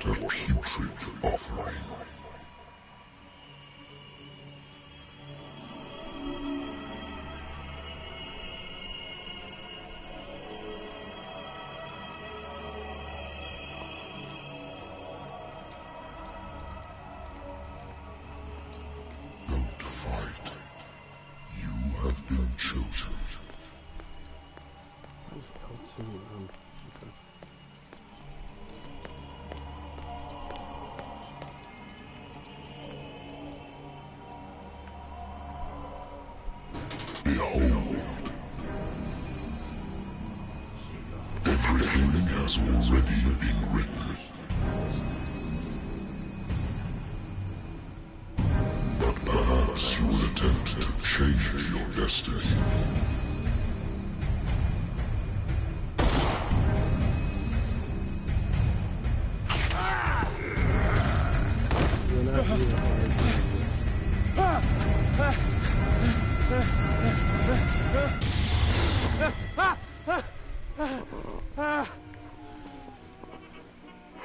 What a putrid offering. Don't fight. You have been chosen. What is Cthulhu? Okay. Behold. Everything has already been written. But perhaps you will attempt to change your destiny. You're not really hard.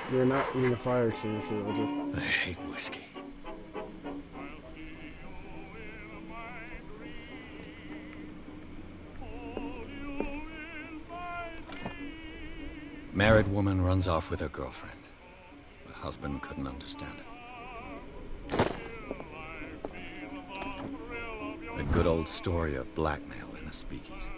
You're not even a fire extinguisher, Roger. I hate whiskey. Married woman runs off with her girlfriend. The husband couldn't understand it. A good old story of blackmail in a speakeasy.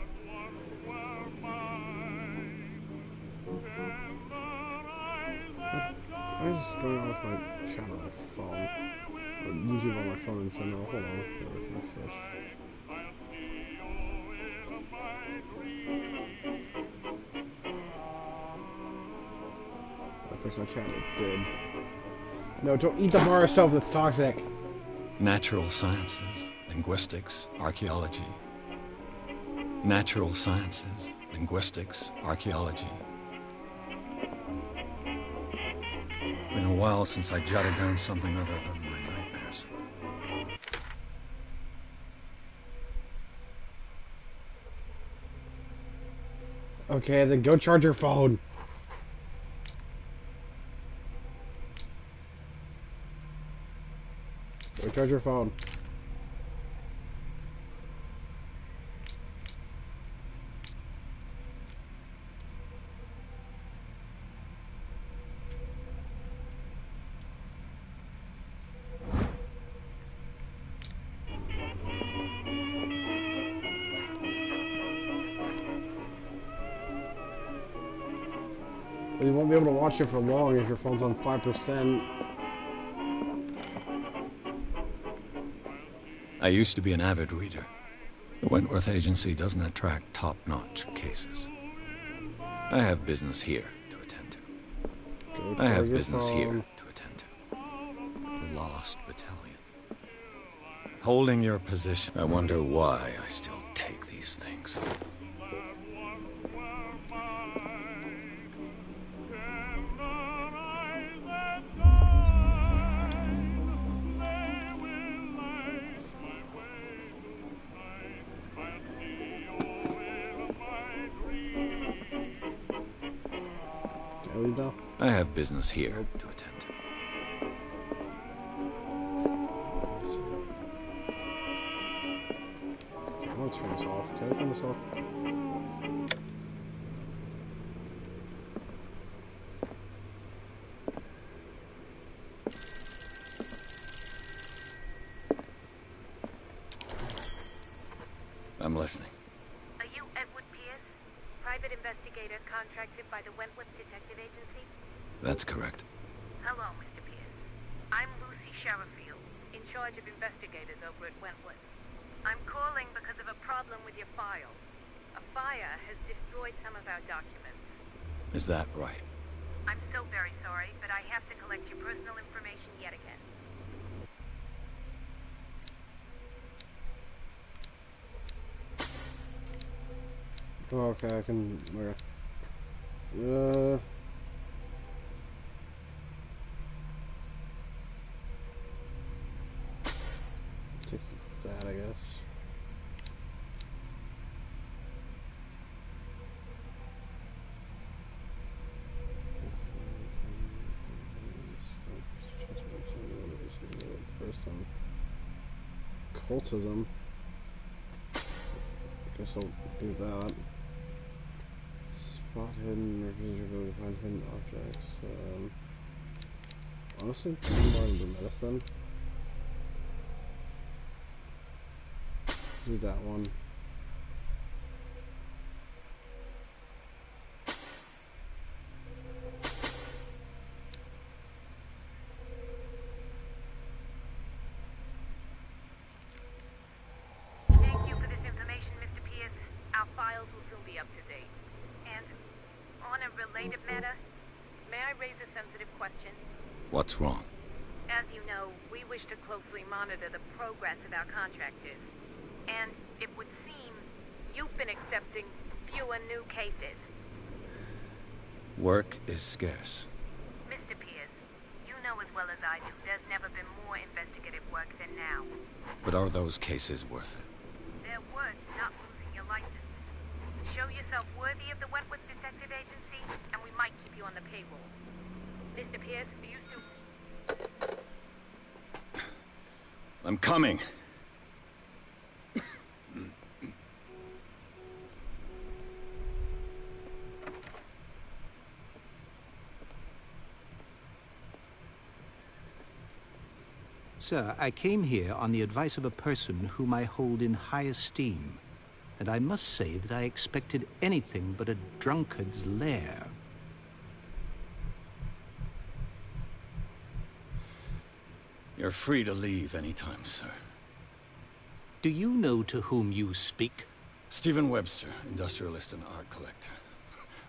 I was just going off my chat on my phone. Or YouTube on my phone and said, no, hold on. With my fist. I fixed my chat, it did. No, don't eat the bar itself, that's toxic. Natural sciences, linguistics, archaeology. Natural sciences, linguistics, archaeology. Been a while since I jotted down something other than my nightmares. Okay, then go charge your phone. Go charge your phone. You won't be able to watch it for long if your phone's on 5%. I used to be an avid reader. The Wentworth Agency doesn't attract top-notch cases. I have business here to attend to. I have business here to attend to. The Lost Battalion. Holding your position. I wonder why I still take these things. I have business here to attend to. I want to turn this off. Can I turn this off? I'm listening. Are you Edward Pierce, private investigator contracted by the Wentworth Detective Agency? That's correct. Hello, Mr. Pierce. I'm Lucy Sherifield, in charge of investigators over at Wentworth. I'm calling because of a problem with your file. A fire has destroyed some of our documents. Is that right? I'm so very sorry, but I have to collect your personal information yet again. Oh, okay, I can... Where? Takes that, I guess. occultism. Guess I'll do that. Spot hidden or visually find hidden objects. Honestly, I'm more into medicine. Do that one. Thank you for this information, Mr. Pierce. Our files will soon be up to date. And on a related matter, may I raise a sensitive question? What's wrong? As you know, we wish to closely monitor the progress of our contractors. And it would seem you've been accepting fewer new cases. Work is scarce. Mr. Pierce, you know as well as I do, there's never been more investigative work than now. But are those cases worth it? They're worth not losing your license. Show yourself worthy of the Wentworth Detective Agency, and we might keep you on the payroll. Mr. Pierce, are you still... I'm coming. Sir, I came here on the advice of a person whom I hold in high esteem, and I must say that I expected anything but a drunkard's lair. You're free to leave anytime, sir. Do you know to whom you speak? Stephen Webster, industrialist and art collector.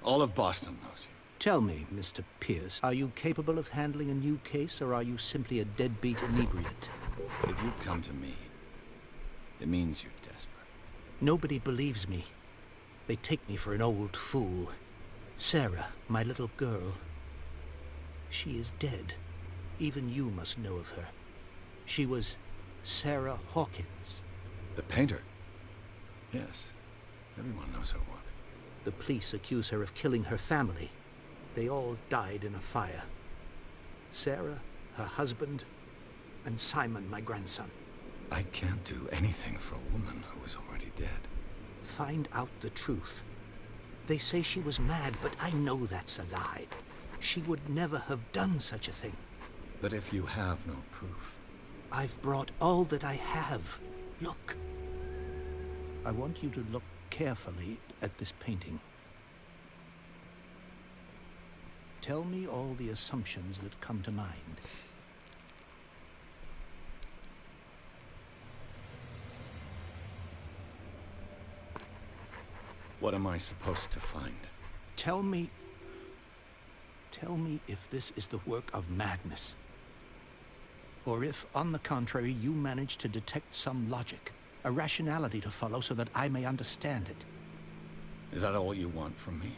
All of Boston knows you. Tell me, Mr. Pierce, are you capable of handling a new case, or are you simply a deadbeat inebriate? If you come to me, it means you're desperate. Nobody believes me. They take me for an old fool. Sarah, my little girl, she is dead. Even you must know of her. She was Sarah Hawkins. The painter? Yes. Everyone knows her work. The police accuse her of killing her family. They all died in a fire. Sarah, her husband, and Simon, my grandson. I can't do anything for a woman who is already dead. Find out the truth. They say she was mad, but I know that's a lie. She would never have done such a thing. But if you have no proof... I've brought all that I have. Look. I want you to look carefully at this painting. Tell me all the assumptions that come to mind. What am I supposed to find? Tell me if this is the work of madness. Or if, on the contrary, you manage to detect some logic, a rationality to follow so that I may understand it. Is that all you want from me?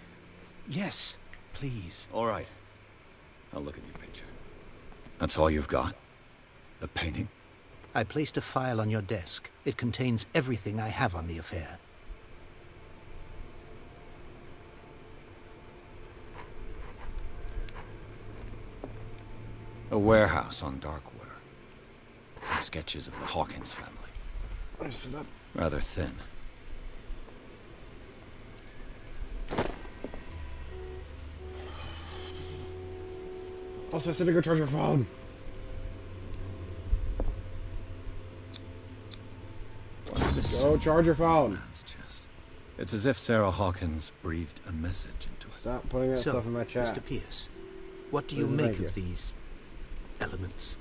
Yes, please. All right. I'll look at your picture. That's all you've got? The painting? I placed a file on your desk. It contains everything I have on the affair. A warehouse on Darkwater. Some sketches of the Hawkins family. I see that. Rather thin. Also, I said to go charge your phone. What's this? Go charge your phone. Man's chest. It's as if Sarah Hawkins breathed a message into it. Stop putting that stuff in my chat. Mr. Pierce, what do you Please, make thank of you. these elements?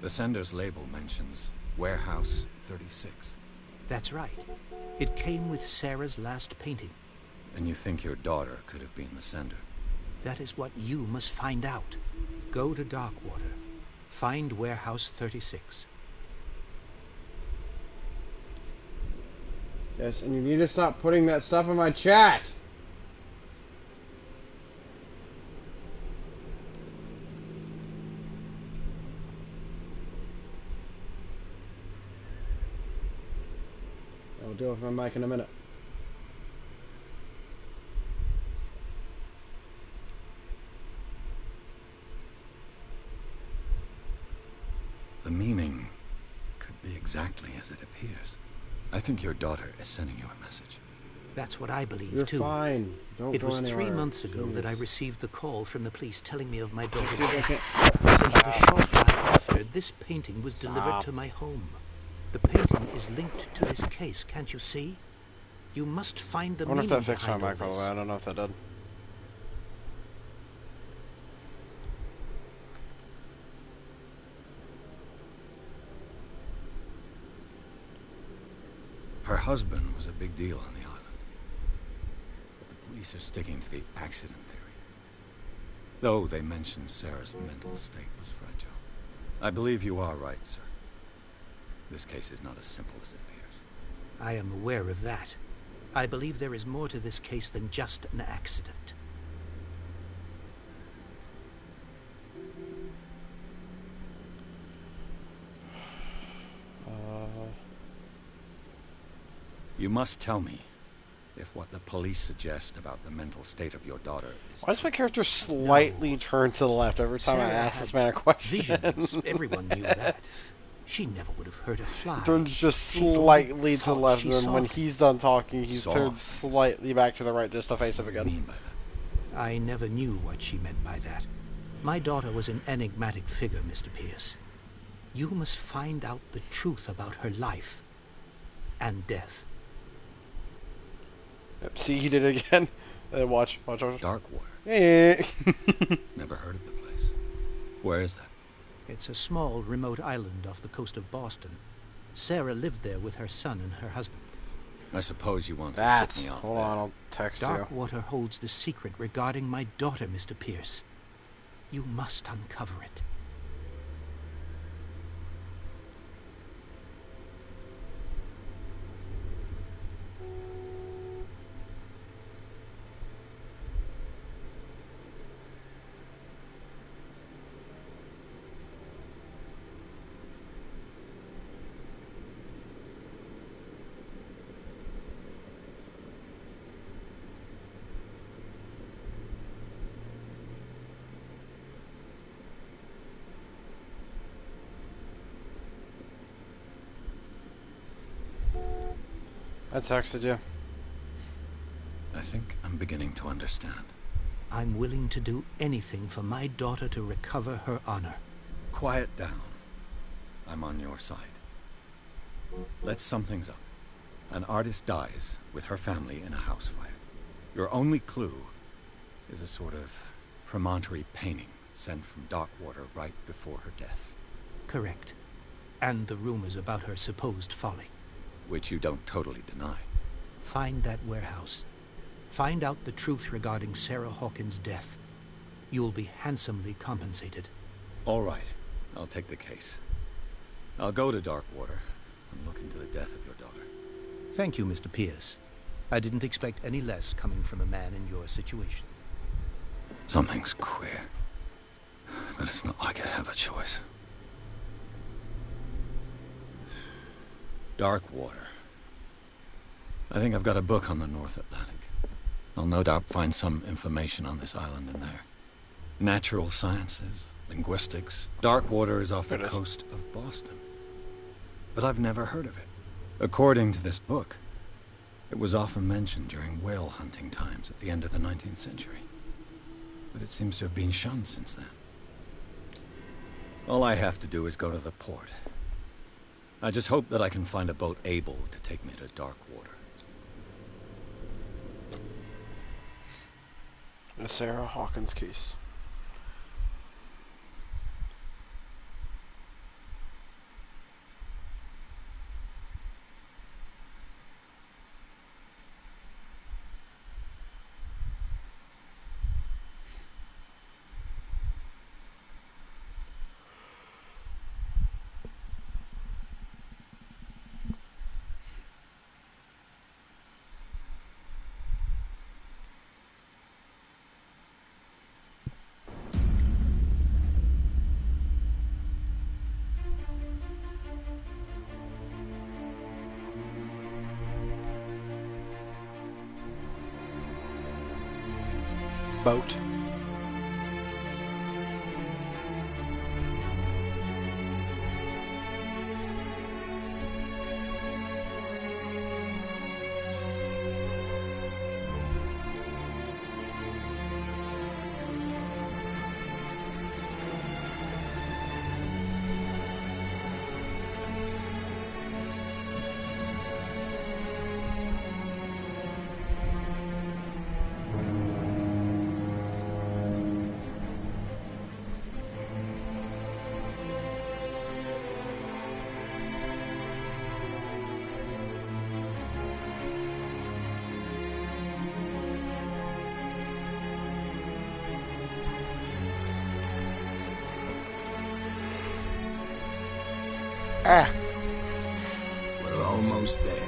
The sender's label mentions Warehouse 36. That's right. It came with Sarah's last painting. And you think your daughter could have been the sender? That is what you must find out. Go to Darkwater. Find Warehouse 36. Yes, and you need to stop putting that stuff in my chat. Be with my mic in a minute. The meaning could be exactly as it appears. I think your daughter is sending you a message. That's what I believe, You're too. fine. Don't It go was anywhere. 3 months ago that I Jeez. received the call from the police telling me of my daughter's See if I death. can't- And yet a short while after, this painting was delivered Stop. to my home. The painting is linked to this case, can't you see? You must find the I wonder if meaning that fixed my behind all mic, by the way. this. I don't know if that did. Her husband was a big deal on the island. But the police are sticking to the accident theory. Though they mentioned Sarah's mental state was fragile. I believe you are right, sir. This case is not as simple as it appears. I am aware of that. I believe there is more to this case than just an accident. You must tell me if what the police suggest about the mental state of your daughter is Why does my true. character slightly turn to the left every time I Sarah ask had this man a question? visions. Everyone knew that. She never would have hurt a fly. Turns just She only slightly to the thought left, she and then saw when things. he's done talking, he Saw turns things. slightly back to the right just to face him What do you again. mean by that? I never knew what she meant by that. My daughter was an enigmatic figure, Mr. Pierce. You must find out the truth about her life and death. Yep, see, he did it again. Watch. Darkwater. Eh. Never heard of the place. Where is that? It's a small, remote island off the coast of Boston. Sarah lived there with her son and her husband. I suppose you want to That's. ship me off Hold there. on, I'll text you. Darkwater holds the secret regarding my daughter, Mr. Pierce. You must uncover it. I texted you. I think I'm beginning to understand. I'm willing to do anything for my daughter to recover her honor. Quiet down. I'm on your side. Let's sum things up. An artist dies with her family in a house fire. Your only clue is a sort of promontory painting sent from Darkwater right before her death. Correct. And the rumors about her supposed folly. Which you don't totally deny. Find that warehouse. Find out the truth regarding Sarah Hawkins' death. You will be handsomely compensated. All right. I'll take the case. I'll go to Darkwater and look into the death of your daughter. Thank you, Mr. Pierce. I didn't expect any less coming from a man in your situation. Something's queer. But it's not like I have a choice. Darkwater. I think I've got a book on the North Atlantic. I'll no doubt find some information on this island in there. Natural sciences, linguistics. Darkwater is off the coast of Boston. But I've never heard of it. According to this book, it was often mentioned during whale hunting times at the end of the 19th century. But it seems to have been shunned since then. All I have to do is go to the port. I just hope that I can find a boat able to take me to Darkwater. The Sarah Hawkins case. boat. Ah. We're almost there.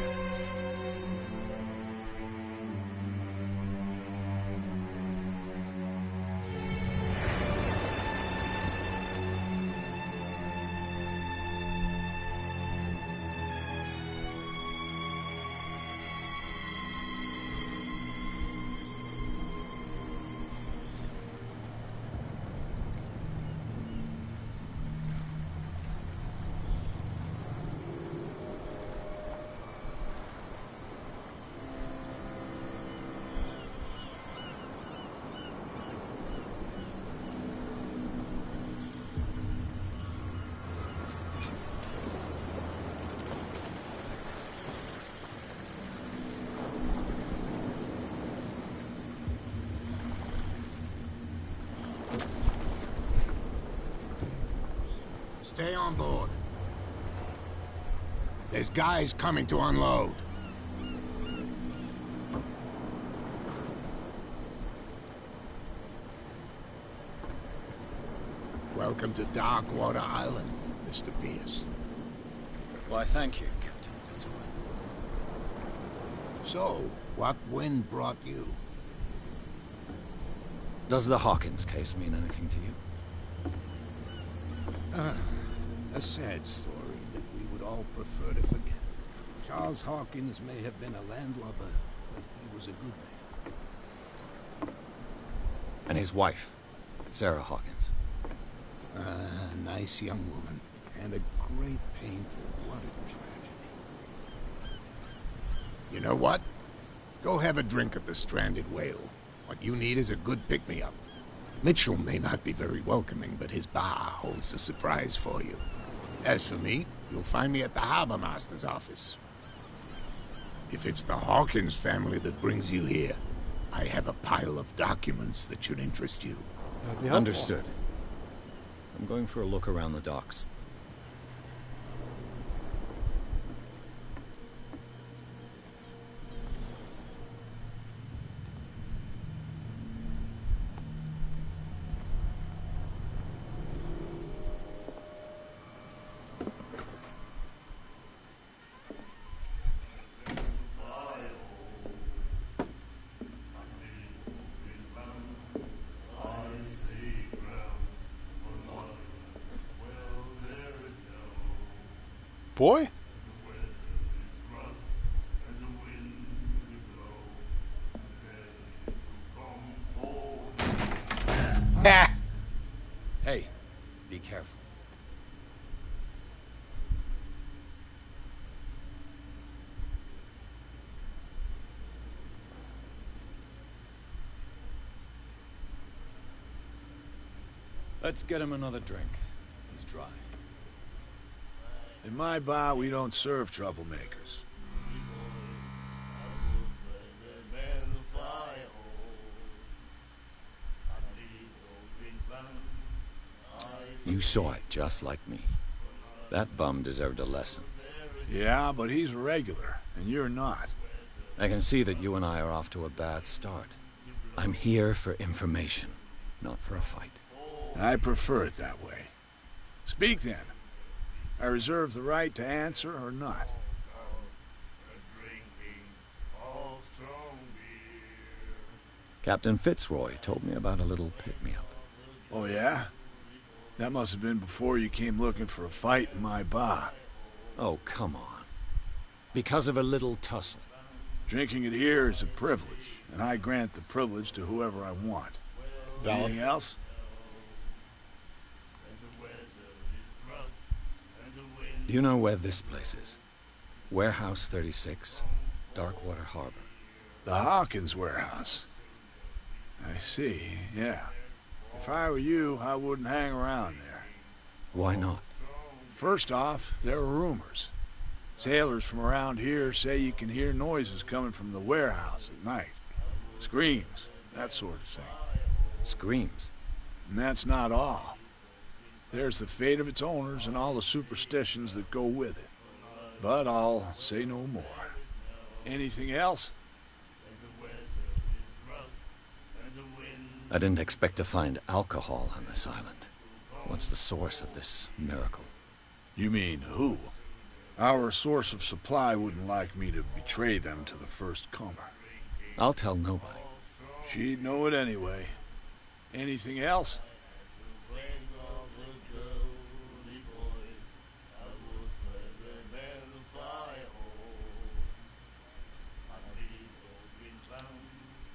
Stay on board. There's guys coming to unload. Welcome to Darkwater Island, Mr. Pierce. Why, thank you, Captain Fitzroy. So, what wind brought you? Does the Hawkins case mean anything to you? A sad story that we would all prefer to forget. Charles Hawkins may have been a landlubber, but he was a good man. And his wife, Sarah Hawkins. A nice young woman, and a great painter. What a tragedy. You know what? Go have a drink at the Stranded Whale. What you need is a good pick-me-up. Mitchell may not be very welcoming, but his bar holds a surprise for you. As for me, you'll find me at the Harbor Master's office. If it's the Hawkins family that brings you here, I have a pile of documents that should interest you. Understood. I'm going for a look around the docks. Boy? Ha! Hey, be careful. Let's get him another drink. He's dry. In my bar, we don't serve troublemakers. You saw it just like me. That bum deserved a lesson. Yeah, but he's a regular, and you're not. I can see that you and I are off to a bad start. I'm here for information, not for a fight. I prefer it that way. Speak then. I reserve the right to answer or not. Captain Fitzroy told me about a little pick-me-up. Oh yeah? That must have been before you came looking for a fight in my bar. Oh, come on. Because of a little tussle. Drinking it here is a privilege, and I grant the privilege to whoever I want. Valid. Anything else? Do you know where this place is? Warehouse 36, Darkwater Harbor. The Hawkins warehouse. I see, yeah. If I were you, I wouldn't hang around there. Why not? First off, there are rumors. Sailors from around here say you can hear noises coming from the warehouse at night. Screams, that sort of thing. Screams? And that's not all. There's the fate of its owners and all the superstitions that go with it. But I'll say no more. Anything else? I didn't expect to find alcohol on this island. What's the source of this miracle? You mean who? Our source of supply wouldn't like me to betray them to the first comer. I'll tell nobody. She'd know it anyway. Anything else?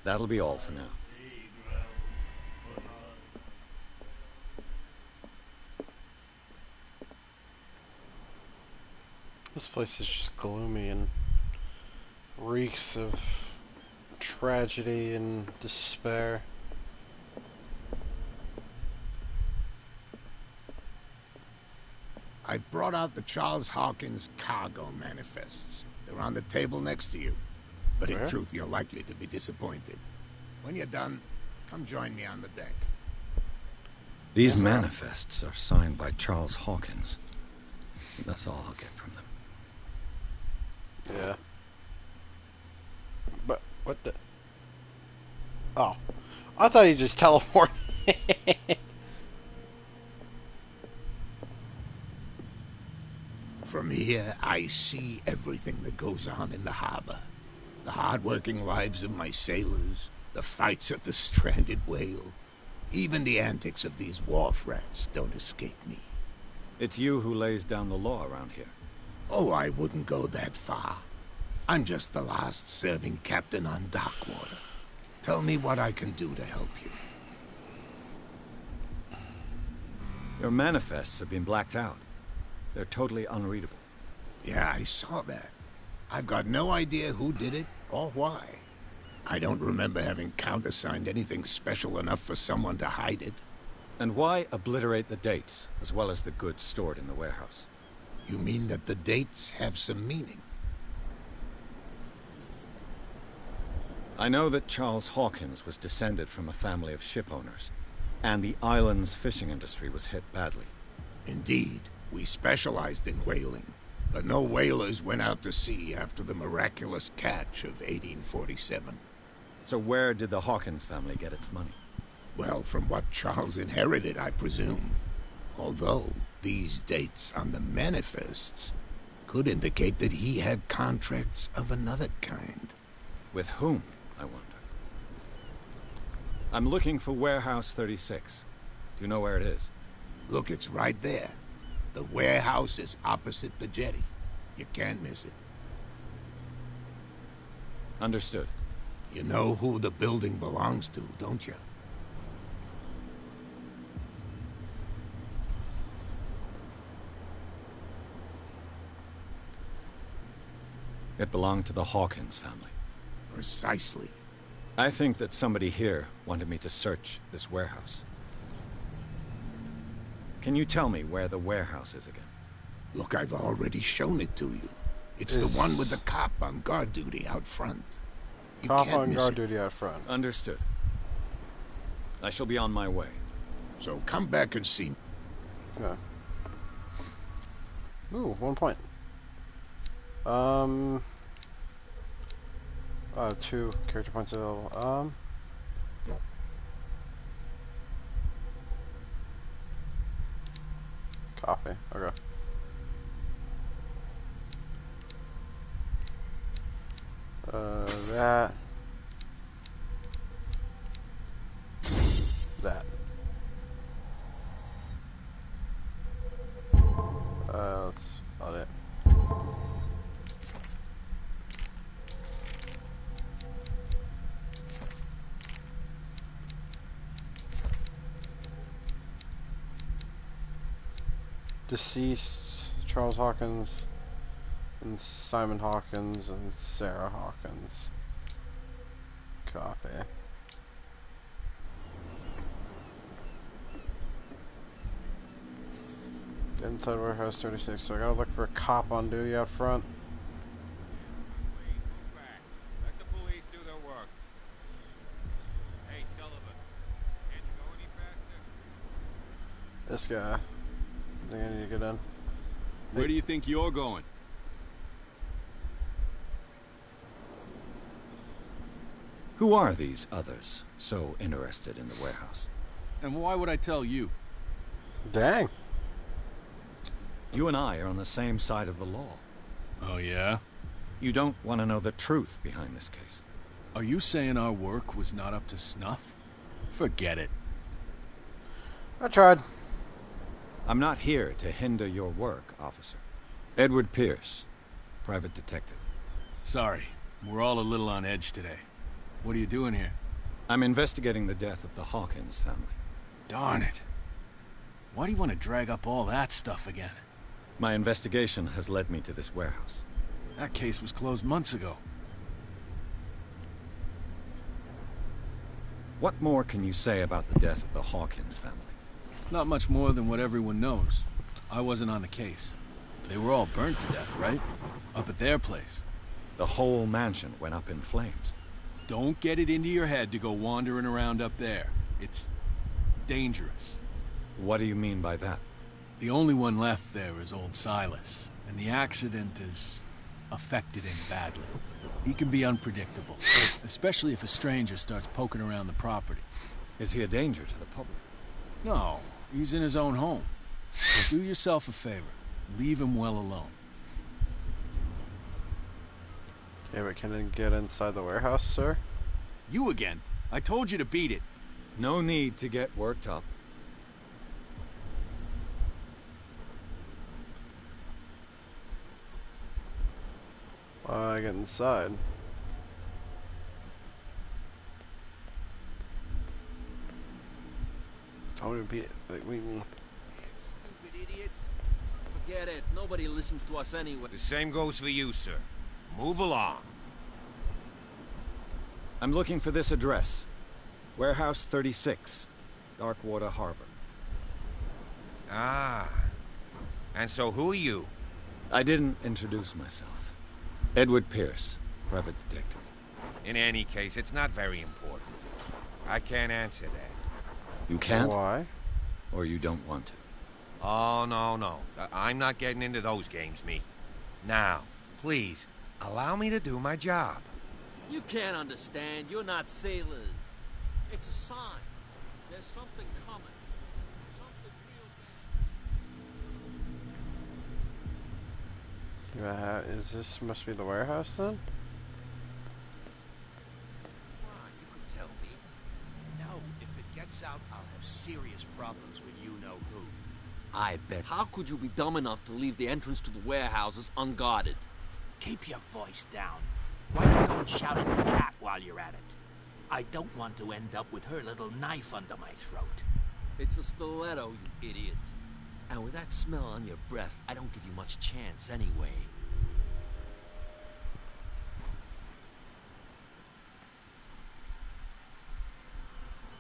That'll be all for now. This place is just gloomy and reeks of tragedy and despair. I've brought out the Charles Hawkins cargo manifests. They're on the table next to you. But in Where? truth, you're likely to be disappointed. When you're done, come join me on the deck. These manifests are signed by Charles Hawkins. That's all I'll get from them. Yeah. But, what the... Oh. I thought he just teleported. From here, I see everything that goes on in the harbor. The hard-working lives of my sailors, the fights at the stranded whale. Even the antics of these wharf rats don't escape me. It's you who lays down the law around here. Oh, I wouldn't go that far. I'm just the last serving captain on Darkwater. Tell me what I can do to help you. Your manifests have been blacked out. They're totally unreadable. Yeah, I saw that. I've got no idea who did it or why. I don't remember having countersigned anything special enough for someone to hide it. And why obliterate the dates, as well as the goods stored in the warehouse? You mean that the dates have some meaning? I know that Charles Hawkins was descended from a family of ship owners, and the island's fishing industry was hit badly. Indeed, we specialized in whaling, but no whalers went out to sea after the miraculous catch of 1847. So where did the Hawkins family get its money? Well, from what Charles inherited, I presume. Although, these dates on the manifests could indicate that he had contracts of another kind. With whom, I wonder? I'm looking for Warehouse 36. Do you know where it is? Look, it's right there. The warehouse is opposite the jetty. You can't miss it. Understood. You know who the building belongs to, don't you? It belonged to the Hawkins family. Precisely. I think that somebody here wanted me to search this warehouse. Can you tell me where the warehouse is again? Look, I've already shown it to you. It's the one with the cop on guard duty out front. You Cop can't on miss guard it. duty out front. Understood. I shall be on my way. So come back and see me. Yeah. Ooh, 1 point. 2 character points available. Copy. Okay. That. That. That's about it. Deceased Charles Hawkins and Simon Hawkins and Sarah Hawkins. Copy. Get inside warehouse 36. So I gotta look for a cop on duty out front. Let the police do their work. Hey, Sullivan, can't you go any faster? This guy. I think I need to get in. Where do you think you're going? Who are these others so interested in the warehouse? And why would I tell you? Dang. You and I are on the same side of the law. Oh, yeah? You don't want to know the truth behind this case. Are you saying our work was not up to snuff? Forget it. I tried. I'm not here to hinder your work, officer. Edward Pierce, private detective. Sorry, we're all a little on edge today. What are you doing here? I'm investigating the death of the Hawkins family. Darn it. Why do you want to drag up all that stuff again? My investigation has led me to this warehouse. That case was closed months ago. What more can you say about the death of the Hawkins family? Not much more than what everyone knows. I wasn't on the case. They were all burnt to death, right? Up at their place. The whole mansion went up in flames. Don't get it into your head to go wandering around up there. It's dangerous. What do you mean by that? The only one left there is old Silas, and the accident has affected him badly. He can be unpredictable, especially if a stranger starts poking around the property. Is he a danger to the public? No, he's in his own home. So do yourself a favor. Leave him well alone. Okay, but can I get inside the warehouse, sir? You again? I told you to beat it. No need to get worked up. I get inside. Told me to be like me. Stupid idiots. Forget it. Nobody listens to us anyway. The same goes for you, sir. Move along. I'm looking for this address. Warehouse 36, Darkwater Harbor. Ah. And so who are you? I didn't introduce myself. Edward Pierce, private detective. In any case, it's not very important. I can't answer that. You can't? Why? Or you don't want to? Oh, no. I'm not getting into those games, me. Now, please, allow me to do my job. You can't understand. You're not sailors. It's a sign. There's something coming. Something real bad. Is this must be the warehouse then? Why, you could tell me. No, if it gets out, I'll have serious problems with you-know-who. I bet. How could you be dumb enough to leave the entrance to the warehouses unguarded? Keep your voice down. Why don't you go and shout at the cat while you're at it? I don't want to end up with her little knife under my throat. It's a stiletto, you idiot. And with that smell on your breath, I don't give you much chance anyway.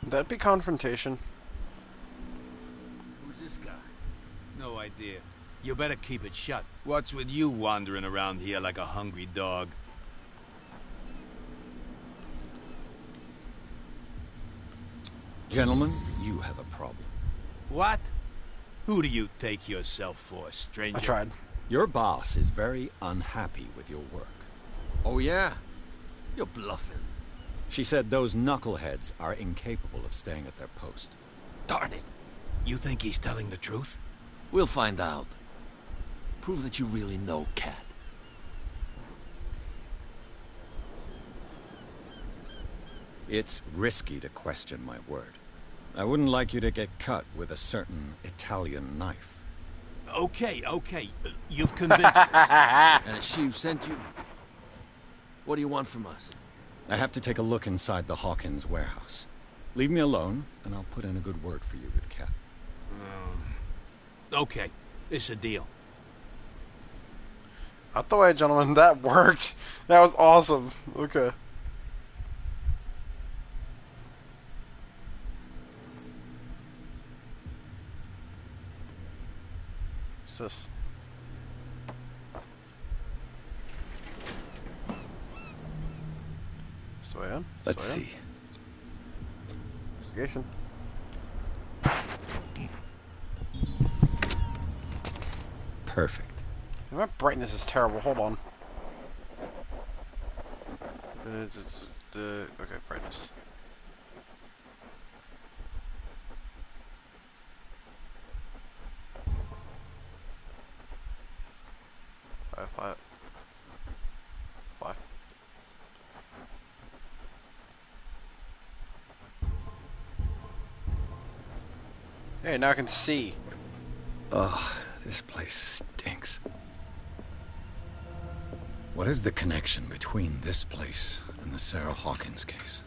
Would that be confrontation? Who's this guy? No idea. You better keep it shut. What's with you wandering around here like a hungry dog? Gentlemen, you have a problem. What? Who do you take yourself for, stranger? I tried. Your boss is very unhappy with your work. Oh, yeah? You're bluffing. She said those knuckleheads are incapable of staying at their post. Darn it. You think he's telling the truth? We'll find out. Prove that you really know Cat. It's risky to question my word. I wouldn't like you to get cut with a certain Italian knife. Okay. You've convinced us. And it's she who sent you? What do you want from us? I have to take a look inside the Hawkins warehouse. Leave me alone, and I'll put in a good word for you with Cat. Okay. It's a deal. Out the way, gentlemen. That worked. That was awesome. Okay. What's this? This way in? Let's see. Investigation. Perfect. My brightness is terrible. Hold on. Okay, brightness. Fly. Fly. Hey, now I can see. Ugh, this place stinks. What is the connection between this place and the Sarah Hawkins case?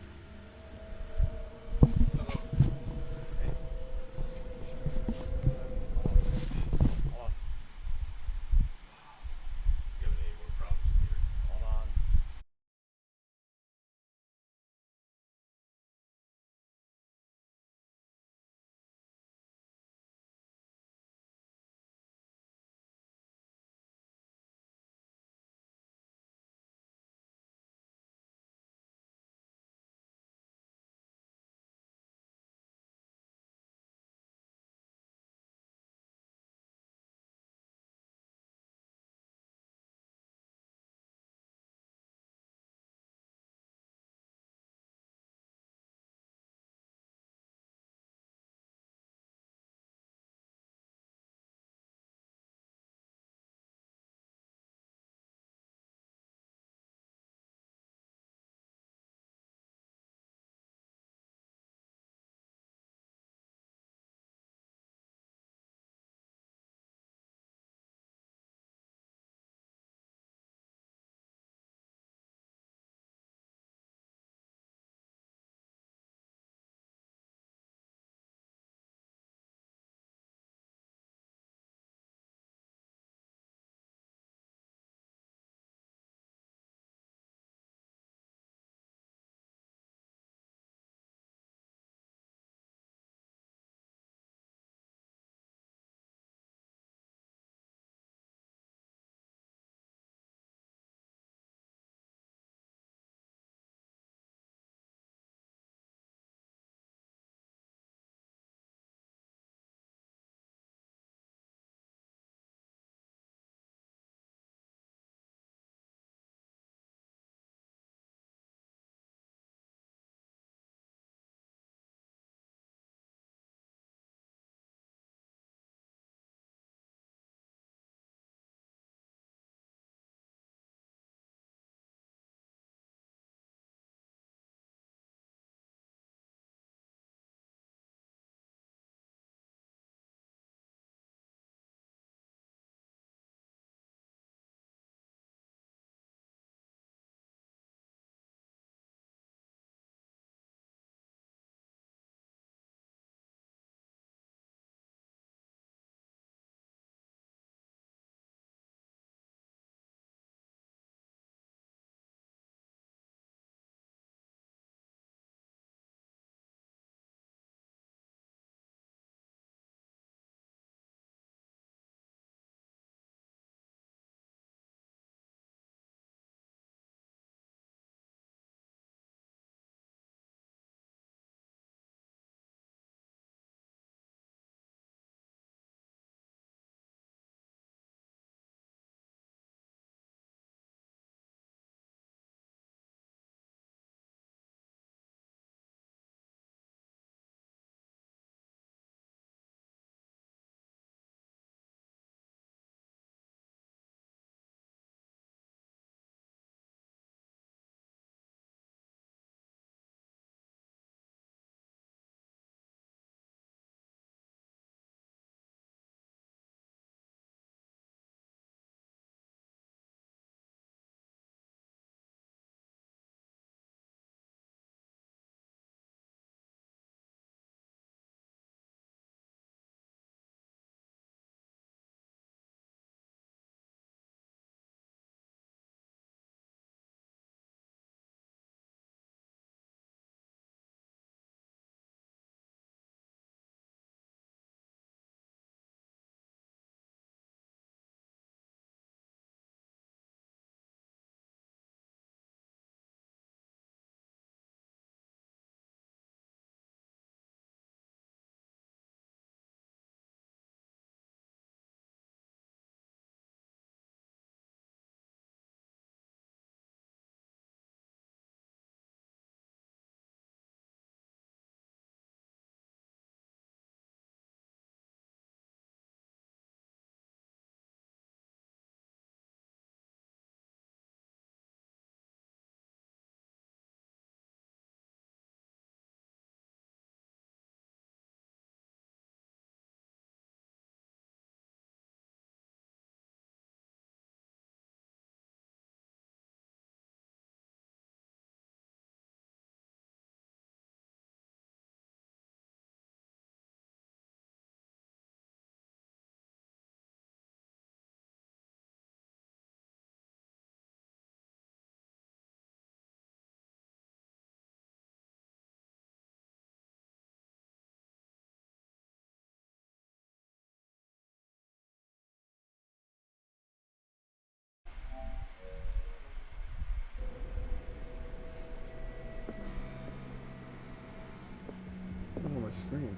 screen.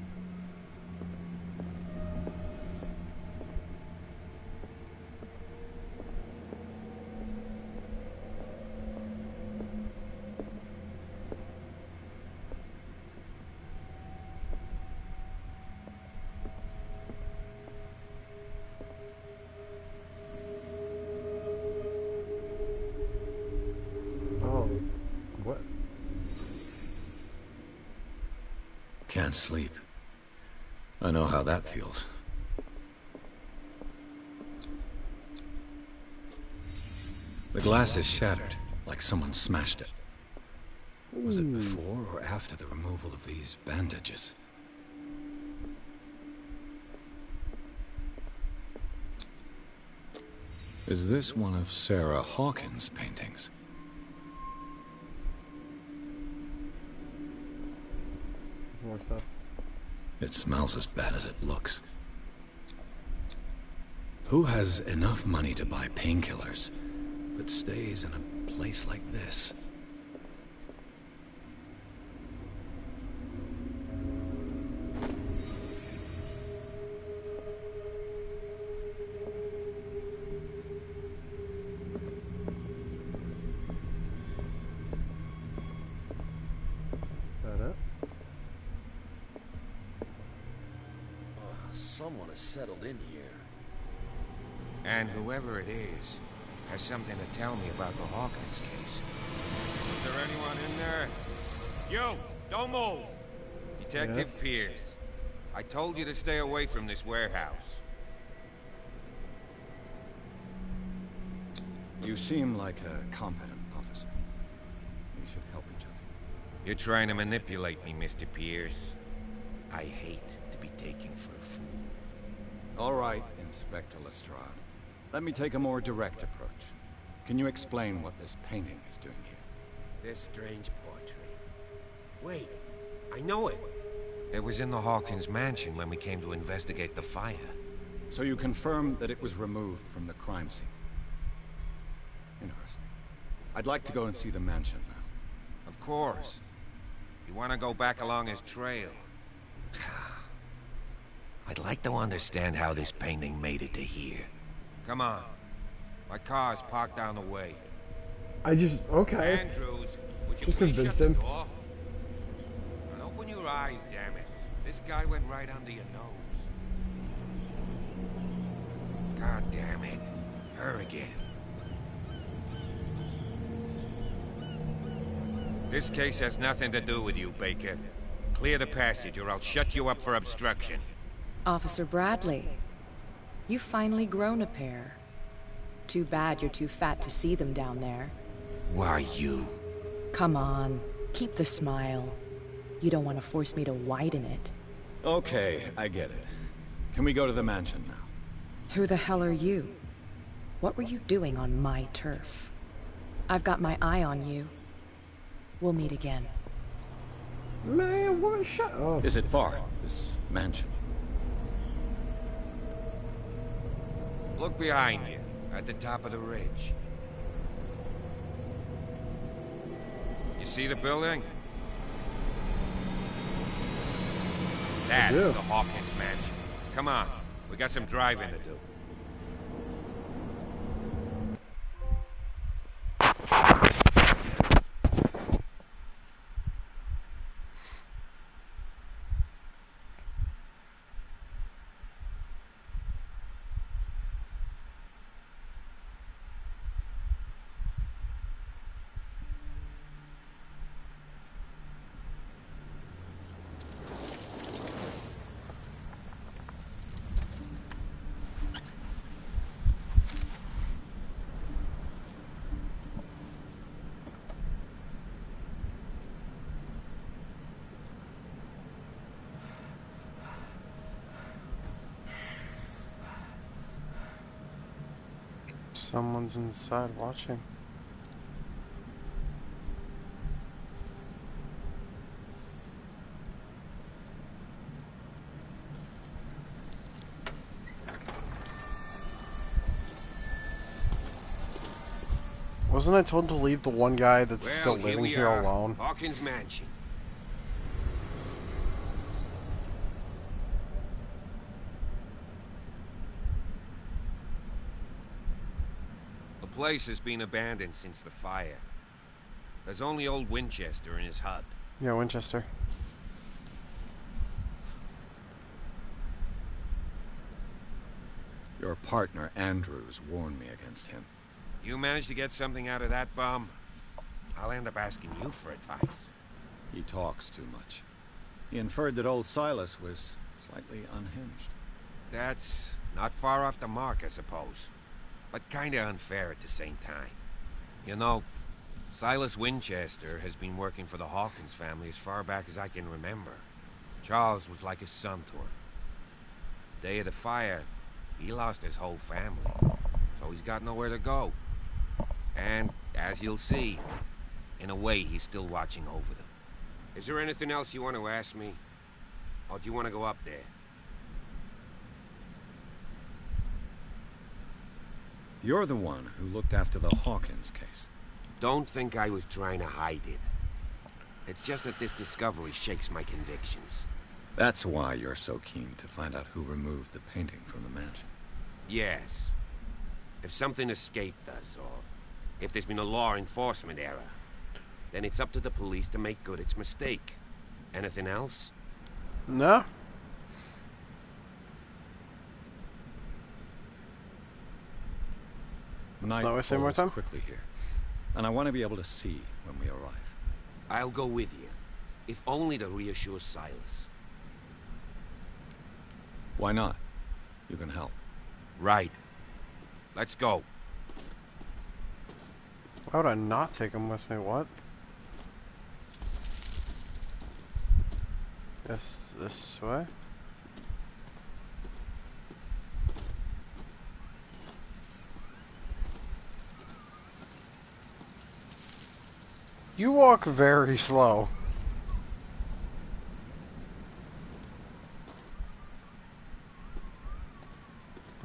Oh, what? Can't sleep. I know how that feels. The glass is shattered, like someone smashed it. Was it before or after the removal of these bandages? Is this one of Sarah Hawkins' paintings? More stuff. It smells as bad as it looks. Who has enough money to buy painkillers, but stays in a place like this? That it? Someone has settled in here. And whoever it is has something to tell me about the Hawkins case. Is there anyone in there? You! Don't move! Detective Yes? Pierce. I told you to stay away from this warehouse. You seem like a competent officer. We should help each other. You're trying to manipulate me, Mr. Pierce. I hate to be taken for a fool. All right, Inspector Lestrade. Let me take a more direct approach. Can you explain what this painting is doing here? This strange portrait. Wait, I know it. It was in the Hawkins mansion when we came to investigate the fire. So you confirm that it was removed from the crime scene? Interesting. I'd like to go and see the mansion now. Of course. You want to go back along his trail? I'd like to understand how this painting made it to here. Come on. My car's parked down the way. Okay. Andrews, would you Just please shut convinced the him. door? And open your eyes, damn it. This guy went right under your nose. God damn it. Her again. This case has nothing to do with you, Baker. Clear the passage or I'll shut you up for obstruction. Officer Bradley, you've finally grown a pair. Too bad you're too fat to see them down there. Why you? Come on, keep the smile. You don't want to force me to widen it. Okay, I get it. Can we go to the mansion now? Who the hell are you? What were you doing on my turf? I've got my eye on you. We'll meet again. Man, woman, shut up. Is it far, this mansion? Look behind you, at the top of the ridge. You see the building? That's do. the Hawkins mansion. Come on, we got some driving to do. Someone's inside watching. Wasn't I told to leave the one guy that's still living here alone? Hawkins Mansion. place has been abandoned since the fire. There's only old Winchester in his hut. Yeah, Winchester. Your partner, Andrews, warned me against him. You managed to get something out of that bum? I'll end up asking you for advice. He talks too much. He inferred that old Silas was slightly unhinged. That's not far off the mark, I suppose. But kinda unfair at the same time. You know, Silas Winchester has been working for the Hawkins family as far back as I can remember. Charles was like his son to him. The day of the fire, he lost his whole family, so he's got nowhere to go. And, as you'll see, in a way he's still watching over them. Is there anything else you want to ask me? Or do you want to go up there? You're the one who looked after the Hawkins case. Don't think I was trying to hide it. It's just that this discovery shakes my convictions. That's why you're so keen to find out who removed the painting from the mansion. Yes. If something escaped us, or if there's been a law enforcement error, then it's up to the police to make good its mistake. Anything else? No. Night falls quickly here, and I want to be able to see when we arrive. I'll go with you, if only to reassure Silas. Why not? You can help. Right. Let's go. Why would I not take him with me? What? Guess this way? You walk very slow.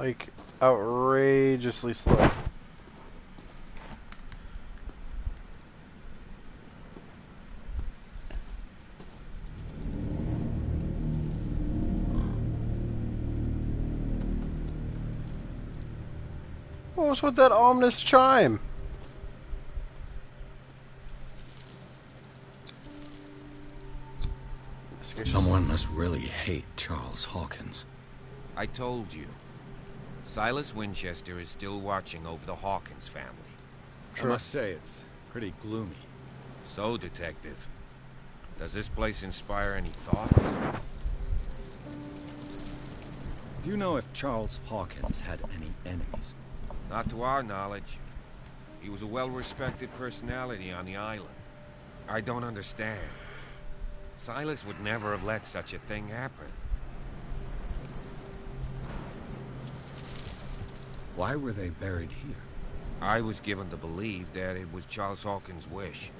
Like, outrageously slow. What was with that ominous chime? Someone must really hate Charles Hawkins. I told you. Silas Winchester is still watching over the Hawkins family. Sure. I must say, it's pretty gloomy. So, Detective, does this place inspire any thoughts? Do you know if Charles Hawkins had any enemies? Not to our knowledge. He was a well-respected personality on the island. I don't understand. Silas would never have let such a thing happen. Why were they buried here? I was given to believe that it was Charles Hawkins' wish.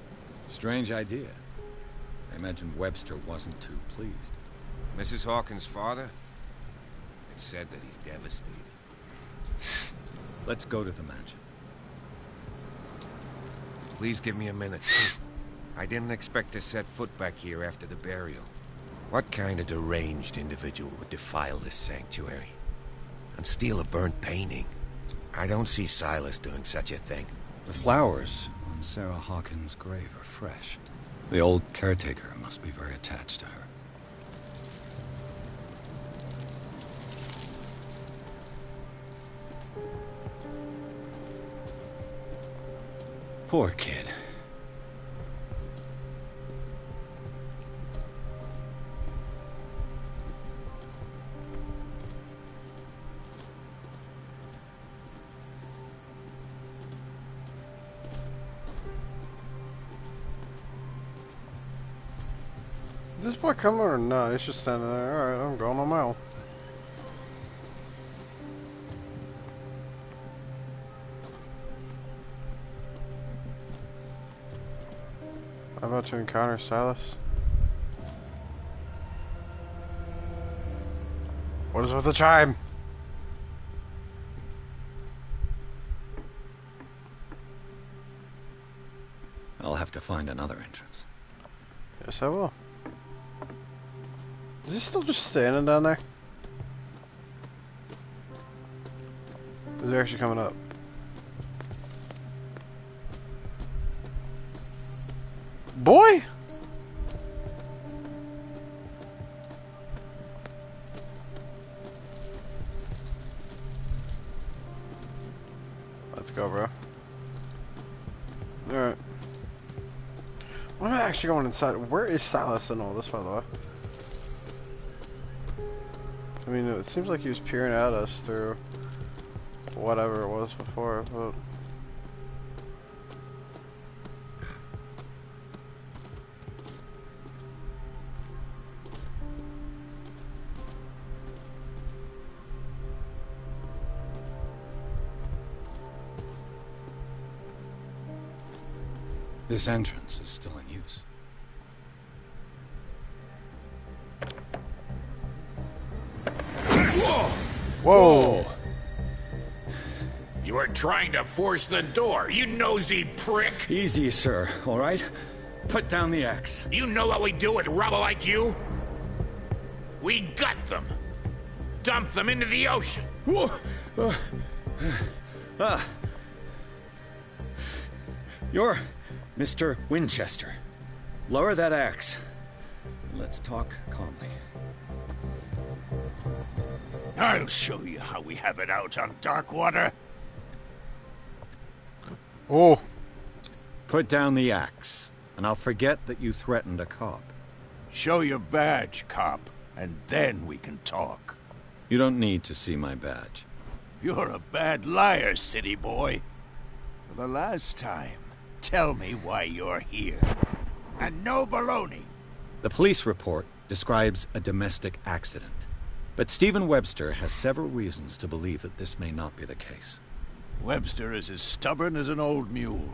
Strange idea. I imagine Webster wasn't too pleased. Mrs. Hawkins' father? It's said that he's devastated. Let's go to the mansion. Please give me a minute. I didn't expect to set foot back here after the burial. What kind of deranged individual would defile this sanctuary? And steal a burnt painting? I don't see Silas doing such a thing. The flowers on Sarah Hawkins' grave are fresh. The old caretaker must be very attached to her. Poor kid. Is this boy coming or not? He's just standing there. Alright, I'm going on my own. I'm about to encounter Silas. What is with the chime? I'll have to find another entrance. Yes, I will. Is he still just standing down there? Is he actually coming up? boy? Let's go, bro. Alright. What am I actually going inside? Where is Silas and all this, by the way? I mean, it seems like he was peering at us through whatever it was before, but... This entrance is still in use. Whoa! Whoa! You are trying to force the door, you nosy prick! Easy, sir, all right? Put down the axe. You know what we do with rubble like you? We gut them. Dump them into the ocean. Whoa! You're Mr. Winchester. Lower that axe. Let's talk calmly. I'll show you how we have it out on Darkwater. Oh. Put down the axe, and I'll forget that you threatened a cop. Show your badge, cop, and then we can talk. You don't need to see my badge. You're a bad liar, city boy. For the last time, tell me why you're here. And no baloney. The police report describes a domestic accident. But Stephen Webster has several reasons to believe that this may not be the case. Webster is as stubborn as an old mule.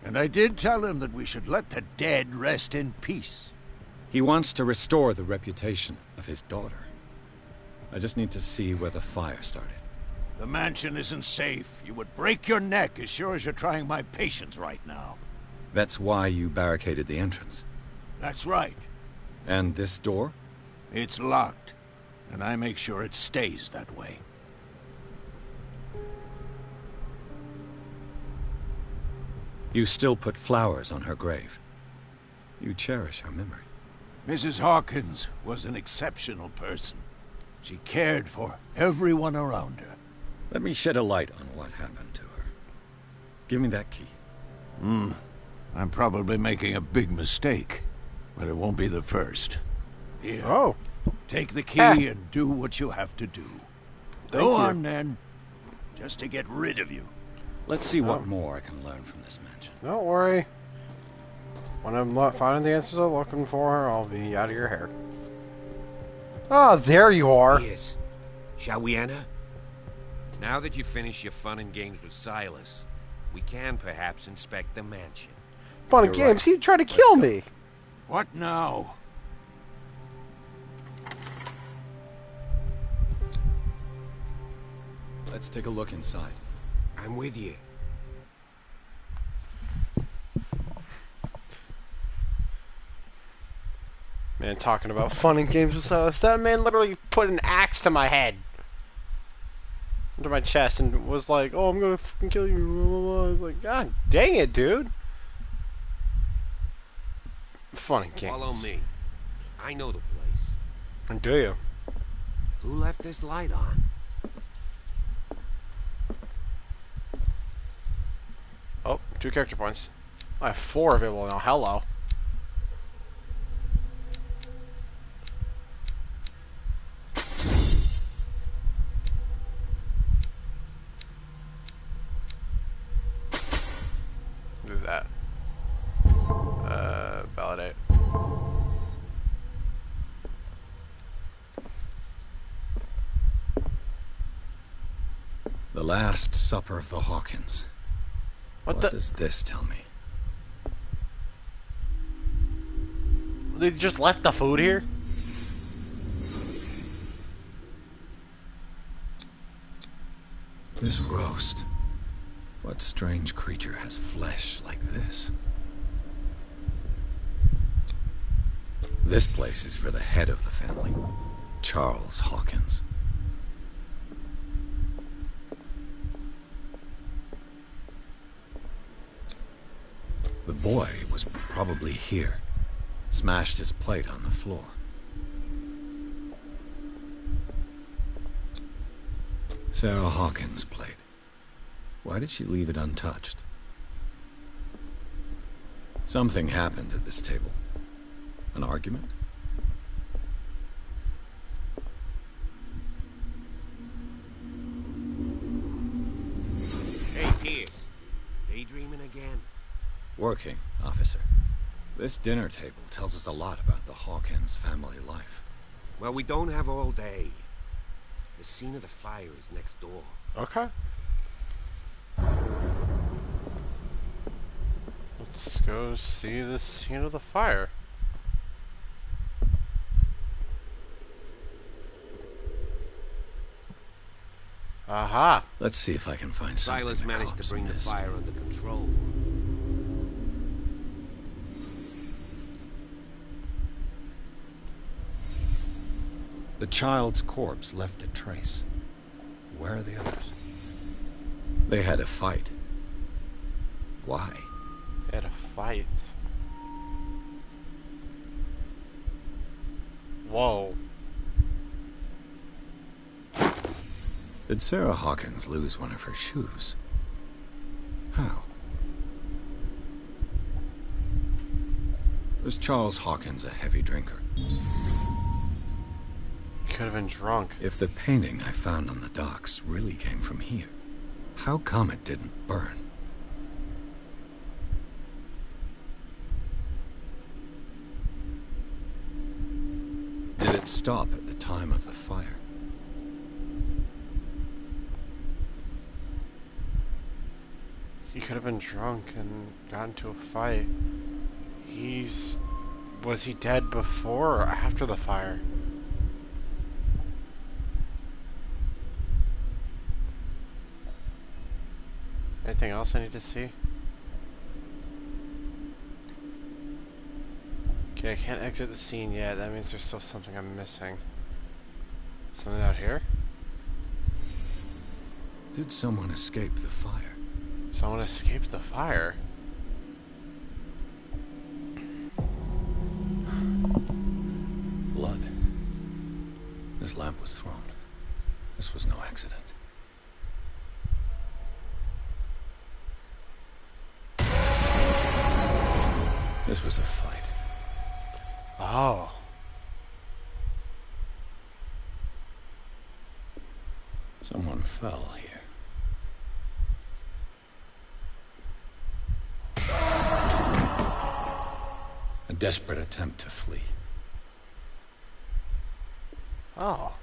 And I did tell him that we should let the dead rest in peace. He wants to restore the reputation of his daughter. I just need to see where the fire started. The mansion isn't safe. You would break your neck as sure as you're trying my patience right now. That's why you barricaded the entrance. That's right. And this door? It's locked. And I make sure it stays that way. You still put flowers on her grave. You cherish her memory. Mrs. Hawkins was an exceptional person. She cared for everyone around her. Let me shed a light on what happened to her. Give me that key. I'm probably making a big mistake, but it won't be the first. Here. Oh. Take the key and do what you have to do. Go on, then. Just to get rid of you. Let's see what more I can learn from this mansion. Don't worry. When I'm finding the answers I'm looking for, I'll be out of your hair. Ah, there you are. Yes. Shall we enter? Now that you've finished your fun and games with Silas, we can perhaps inspect the mansion. Fun and games? He tried to kill me. What now? Let's take a look inside. I'm with you. Man, talking about fun and games with Silas, that man literally put an axe to my head. Into my chest and was like, oh, I'm gonna fucking kill you. I was like, God dang it, dude. Fun and games. Follow me. I know the place. And do you? Who left this light on? Oh, 2 character points. I have 4 available now. Hello. What is that? Validate. The Last Supper of the Hawkins. What does this tell me? They just left the food here? This roast. What strange creature has flesh like this? This place is for the head of the family, Charles Hawkins. The boy was probably here. Smashed his plate on the floor. Sarah Hawkins' plate. Why did she leave it untouched? Something happened at this table. An argument? Hey, Pierce. Daydreaming again? Working, officer. This dinner table tells us a lot about the Hawkins family life. Well, we don't have all day. The scene of the fire is next door. Okay. Let's go see the scene of the fire. Aha! Let's see if I can find something. Silas managed to bring the fire under control. The child's corpse left a trace. Where are the others? They had a fight. Why? They had a fight. Whoa. Did Sarah Hawkins lose one of her shoes? How? Was Charles Hawkins a heavy drinker? Could have been drunk. If the painting I found on the docks really came from here, how come it didn't burn? Did it stop at the time of the fire? He could have been drunk and got into a fight. Was he dead before or after the fire? Anything else I need to see? Okay, I can't exit the scene yet. That means there's still something I'm missing. Something out here? Did someone escape the fire? Someone escaped the fire? Blood. This lamp was thrown. This was no accident. This was a fight. Oh. Someone fell here. A desperate attempt to flee. Oh.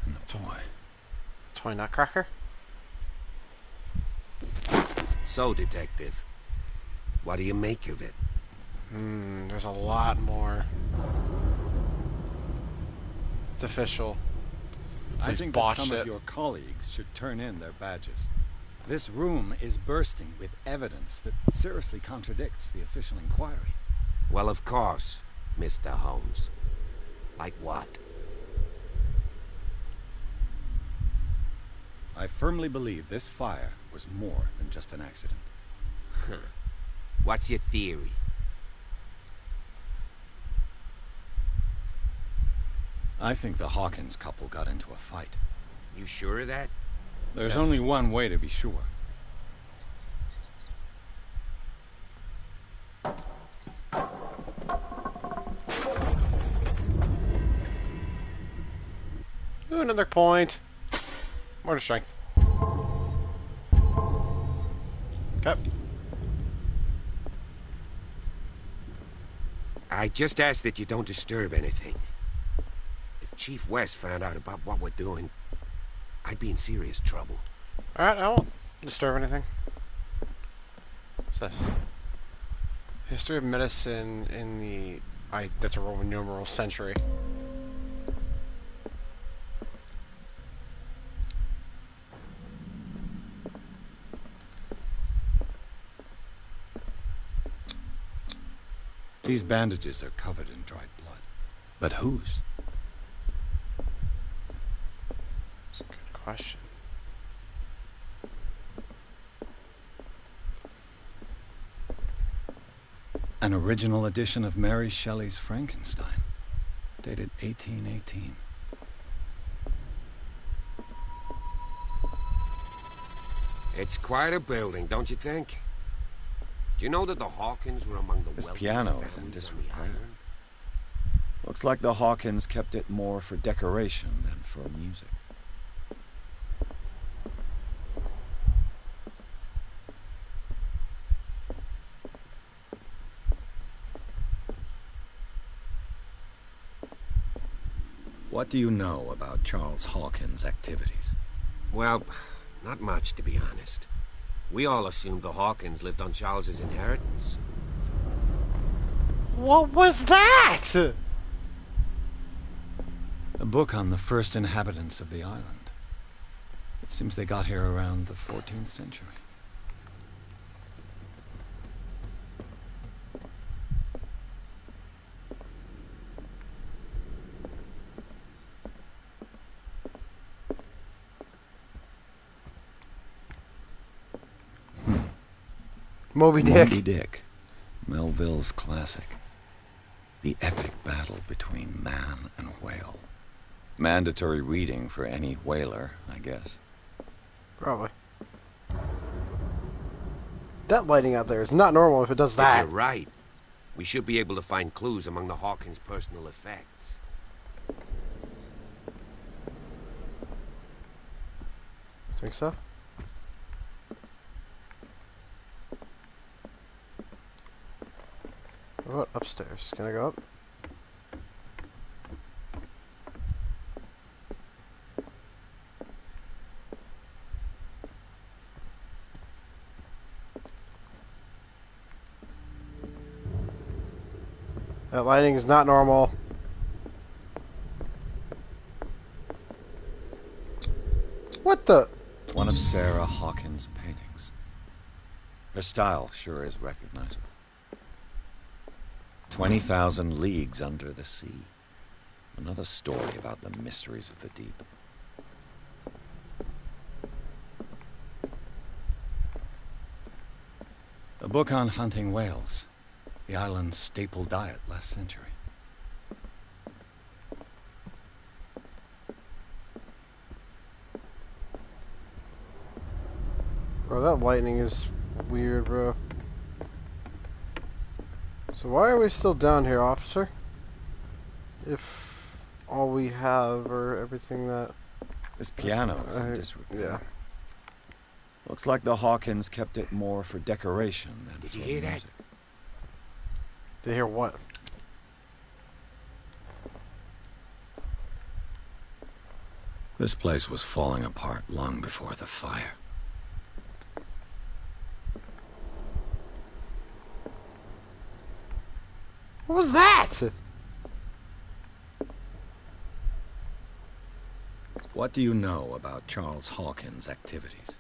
And the toy. Toy nutcracker? So, Detective, what do you make of it? There's a lot more. It's official. I think that some of your colleagues should turn in their badges. This room is bursting with evidence that seriously contradicts the official inquiry. Well, of course, Mr. Holmes. Like what? I firmly believe this fire was more than just an accident. What's your theory? I think the Hawkins couple got into a fight. You sure of that? There's only one way to be sure. Ooh, another point. Mortar strength. Okay. I just ask that you don't disturb anything. If Chief West found out about what we're doing, I'd be in serious trouble. Alright, I won't disturb anything. What's this? History of medicine in the... that's a Roman numeral century. These bandages are covered in dried blood. But whose? question. An original edition of Mary Shelley's Frankenstein, dated 1818. It's quite a building, don't you think? Do you know that the Hawkins were among the This wealthiest piano is in families on the disrepair. island? Looks like the Hawkins kept it more for decoration than for music. What do you know about Charles Hawkins' activities? Well, not much, to be honest. We all assumed the Hawkins lived on Charles's inheritance. What was that? A book on the first inhabitants of the island. It seems they got here around the 14th century. Moby Dick. Moby Dick, Melville's classic. The epic battle between man and whale. Mandatory reading for any whaler, I guess. Probably. That lighting out there is not normal if it does that. If you're right, we should be able to find clues among the Hawkins' personal effects. Think so? What about upstairs? Can I go up? That lighting is not normal. What the? One of Sarah Hawkins' paintings. Her style sure is recognizable. 20,000 Leagues Under the Sea. Another story about the mysteries of the deep. A book on hunting whales. The island's staple diet last century. Bro, that lightning is weird, bro. So why are we still down here, officer? If all we have are everything that... This piano is in disrepair. Yeah. Looks like the Hawkins kept it more for decoration than Did for you hear that? music. Did you hear what? This place was falling apart long before the fire. What was that? What do you know about Charles Hawkins' activities?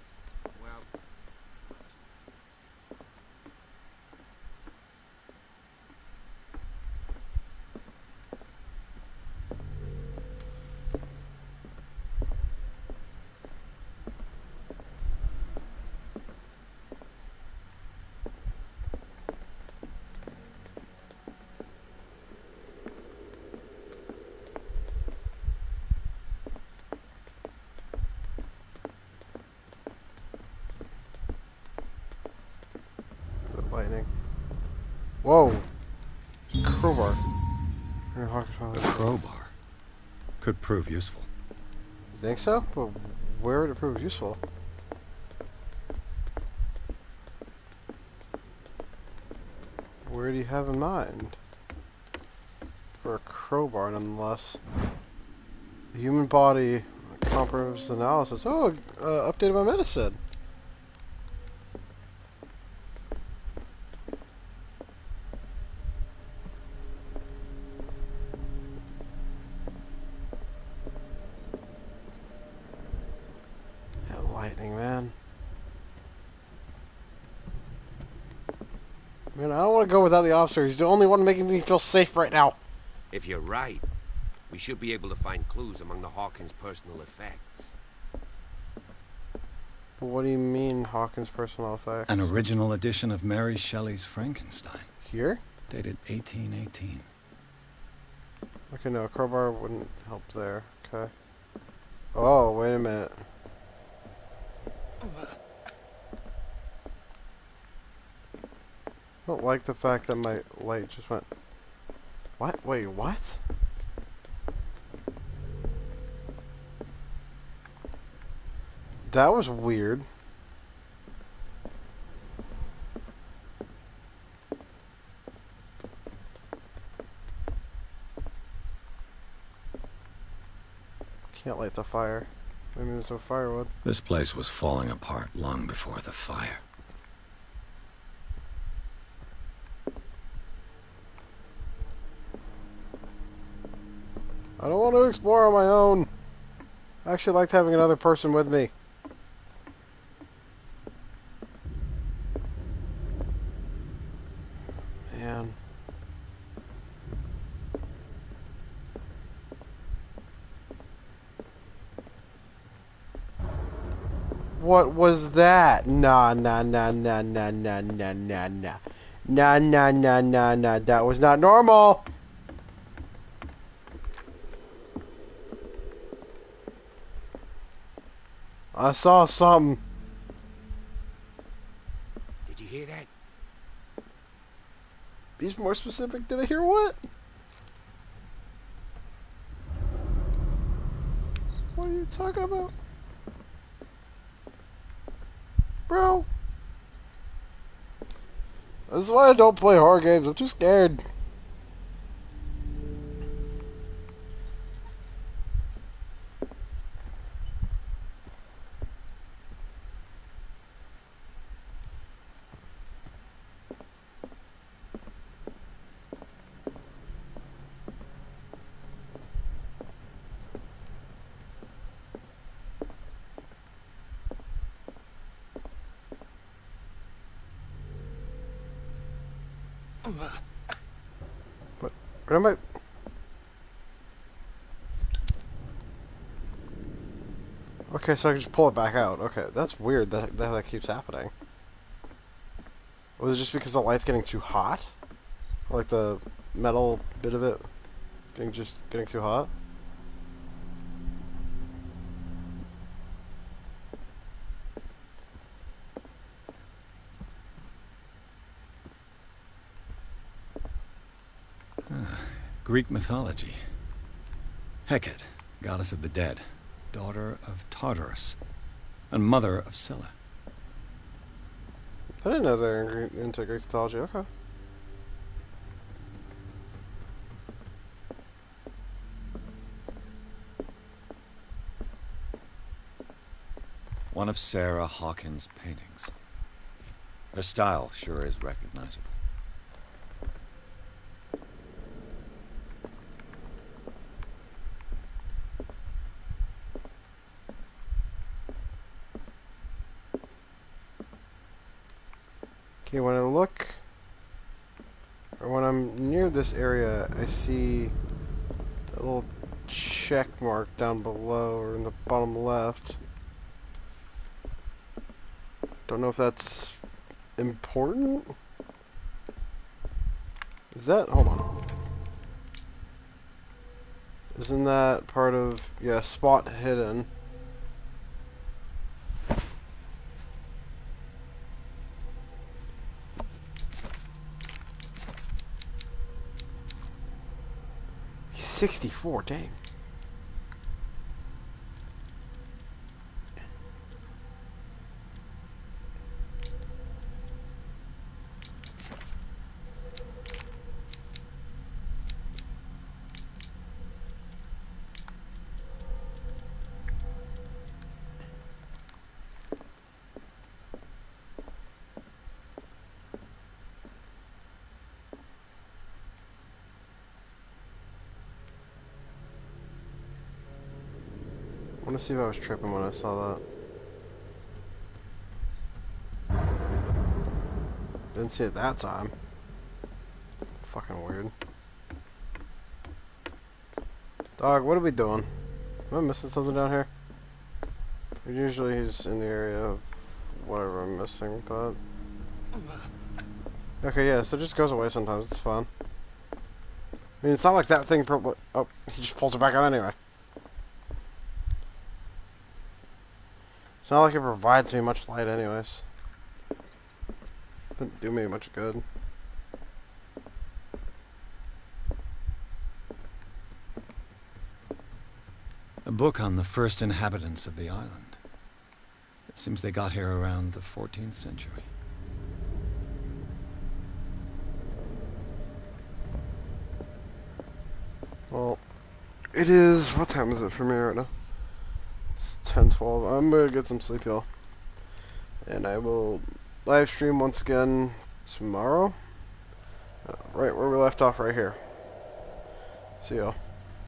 Lightning. Whoa. Crowbar. A crowbar. Could prove useful. You think so? But where would it prove useful? Where do you have in mind? For a crowbar, nonetheless. The human body comprehensive analysis. Oh, updated my medicine. Lightning, man. Man, I don't want to go without the officer. He's the only one making me feel safe right now. If you're right, we should be able to find clues among the Hawkins' personal effects. But what do you mean, Hawkins' personal effects? An original edition of Mary Shelley's Frankenstein. Here? Dated 1818. Okay, no, a crowbar wouldn't help there. Okay. Oh, wait a minute. I don't like the fact that my light just went... What? Wait, what? That was weird. Can't light the fire. Maybe there's no firewood. This place was falling apart long before the fire. I don't want to explore on my own. I actually liked having another person with me. Man. What was that? Nah, nah, nah, nah, nah, nah, nah, nah, nah. Nah, nah, nah, nah, nah. That was not normal. I saw something. Did you hear that? Be more specific. Did I hear what? What are you talking about? Bro. This is why I don't play horror games. I'm too scared. What am I? Okay, so I can just pull it back out. Okay, that's weird that keeps happening. Was it just because the light's getting too hot? Like the metal bit of it getting too hot? Greek mythology. Hecate, goddess of the dead, daughter of Tartarus, and mother of Scylla. I didn't know they were into Greek mythology. Okay. One of Sarah Hawkins' paintings. Her style sure is recognizable. Okay, when I look, or when I'm near this area, I see a little check mark down below, or in the bottom left. Don't know if that's important. Is that? Hold on. Isn't that part of, yeah, spot hidden? He's 64, dang. I want to see if I was tripping when I saw that. Didn't see it that time. Fucking weird. Dog, what are we doing? Am I missing something down here? Usually he's in the area of whatever I'm missing, but... Okay, yeah, so it just goes away sometimes. It's fun. I mean, it's not like that thing probably... Oh, he just pulls it back out anyway. It's not like it provides me much light anyways. Doesn't do me much good. A book on the first inhabitants of the island. It seems they got here around the 14th century. Well, it is... What time is it for me right now? It's 10:12. I'm gonna get some sleep, y'all. And I will live stream once again tomorrow. Right where we left off right here. See y'all.